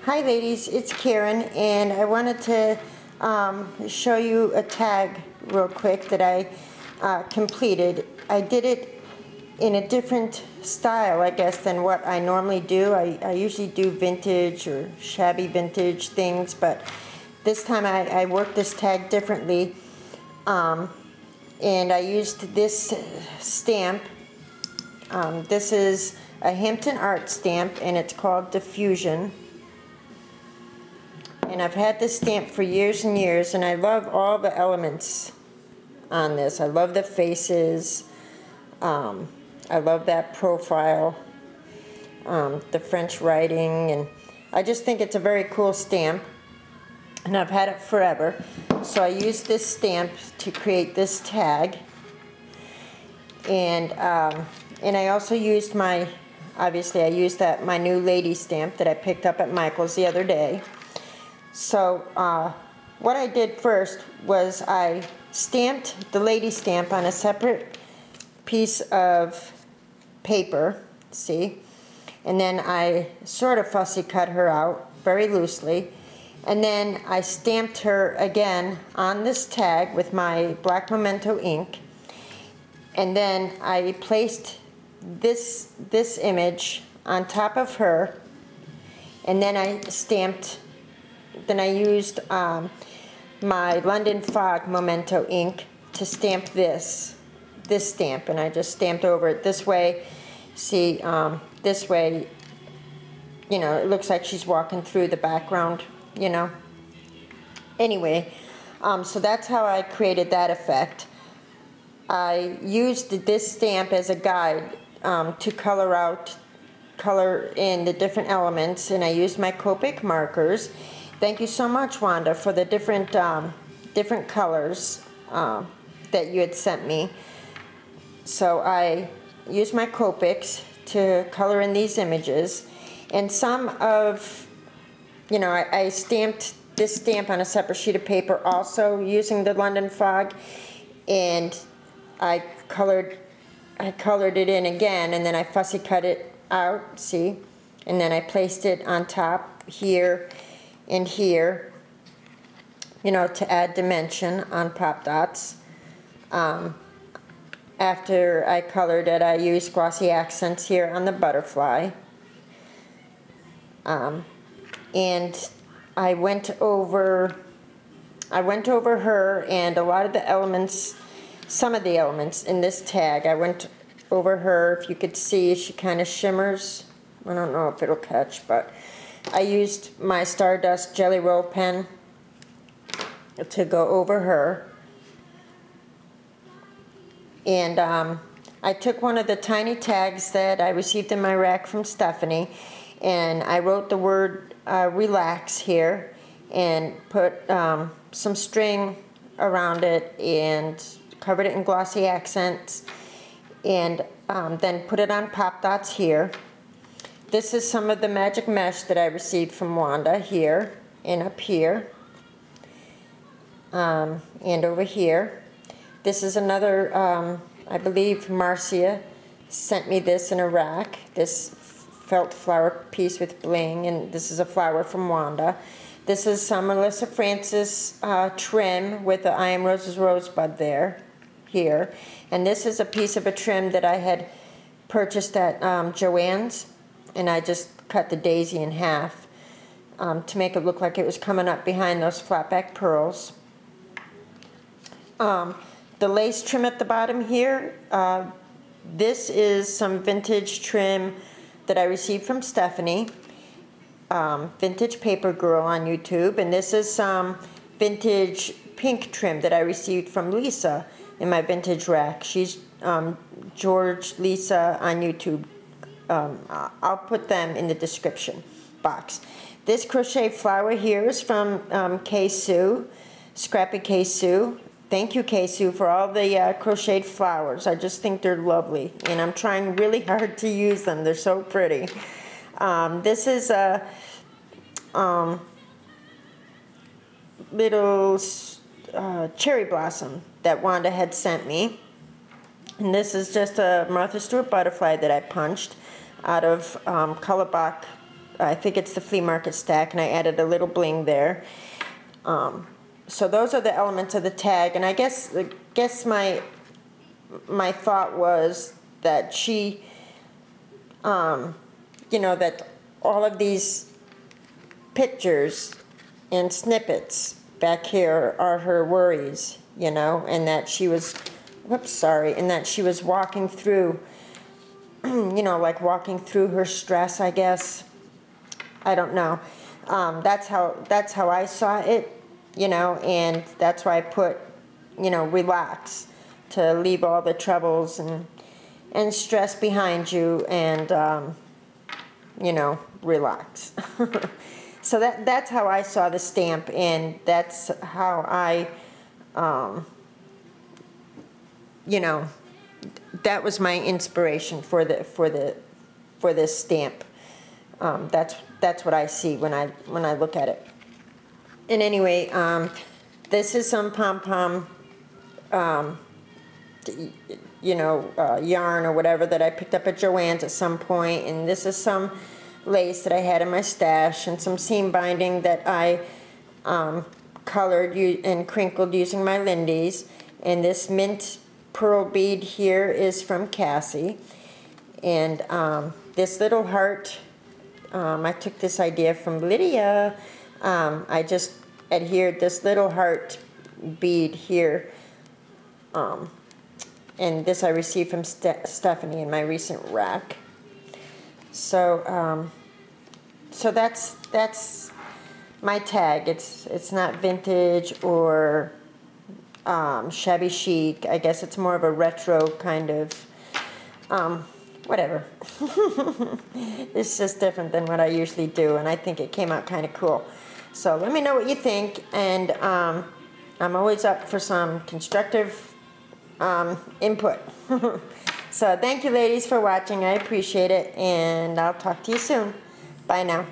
Hi ladies, it's Karen, and I wanted to show you a tag real quick that I completed. I did it in a different style, I guess, than what I normally do. I usually do vintage or shabby vintage things, but this time I worked this tag differently, and I used this stamp. This is a Hampton Art stamp, and it's called Diffusion. And I've had this stamp for years and years, and I love all the elements on this. I love the faces. I love that profile, the French writing, and I just think it's a very cool stamp. And I've had it forever. So I used this stamp to create this tag. And I also used my, obviously I used my new lady stamp that I picked up at Michael's the other day. So what I did first was I stamped the lady stamp on a separate piece of paper, see? And then I sort of fussy cut her out very loosely. And then I stamped her again on this tag with my black Memento ink. And then I placed this image on top of her. And then I stamped. Then I used my London Fog Memento ink to stamp this stamp, and I just stamped over it this way. See, this way, you know, it looks like she's walking through the background, you know. Anyway, so that's how I created that effect. I used this stamp as a guide to color in the different elements, and I used my Copic markers. Thank you so much, Wanda, for the different colors that you had sent me. So I used my Copics to color in these images, and some of, you know, I stamped this stamp on a separate sheet of paper also using the London Fog, and I colored it in again, and then I fussy cut it out, see, and then I placed it on top here and here, you know, to add dimension on pop dots. After I colored it, I used glossy accents here on the butterfly. And I went over her and a lot of the elements, some of the elements in this tag. I went over her. If you could see, she kind of shimmers. I don't know if it'll catch, but I used my Stardust Jelly Roll pen to go over her. And I took one of the tiny tags that I received in my rack from Stephanie, and I wrote the word relax here and put some string around it and covered it in glossy accents, and then put it on pop dots here. This is some of the magic mesh that I received from Wanda here and up here, and over here. This is another, I believe Marcia sent me this in a rack, this felt flower piece with bling, and this is a flower from Wanda. This is some Melissa Francis trim with the I Am Rose's rosebud there, here. And this is a piece of a trim that I had purchased at Joann's. And I just cut the daisy in half to make it look like it was coming up behind those flat back pearls. The lace trim at the bottom here, this is some vintage trim that I received from Stephanie, Vintagepapergrl on YouTube, and this is some vintage pink trim that I received from Lisa in my vintage rack. She's jorglisa on YouTube. I'll put them in the description box. This crochet flower here is from Kay Sue, Scrappy Kay Sue. Thank you, Kay Sue, for all the crocheted flowers. I just think they're lovely, and I'm trying really hard to use them. They're so pretty. This is a little cherry blossom that Wanda had sent me. And this is just a Martha Stewart butterfly that I punched out of Colorblock I think it's the flea market stack, and I added a little bling there. So those are the elements of the tag, and I guess my thought was that she, you know, that all of these pictures and snippets back here are her worries, you know, and that she was, and that she was walking through, you know, like walking through her stress, I guess. I don't know. That's how I saw it, you know, and that's why I put, you know, relax, to leave all the troubles and stress behind you, and you know, relax. So that's how I saw the stamp, and that's how I, you know, that was my inspiration for this stamp. That's what I see when I look at it. And anyway, this is some pom-pom, you know, yarn or whatever that I picked up at Joann's at some point, and this is some lace that I had in my stash, and some seam binding that I colored and crinkled using my Lindy's, and this mint pearl bead here is from Cassie, and this little heart, I took this idea from Lydia. I just adhered this little heart bead here, and this I received from Stephanie in my recent rack. So so that's my tag. It's not vintage or shabby chic. I guess it's more of a retro kind of whatever. It's just different than what I usually do, and I think it came out kind of cool. So let me know what you think, and I'm always up for some constructive input. So thank you, ladies, for watching. I appreciate it, and I'll talk to you soon. Bye now.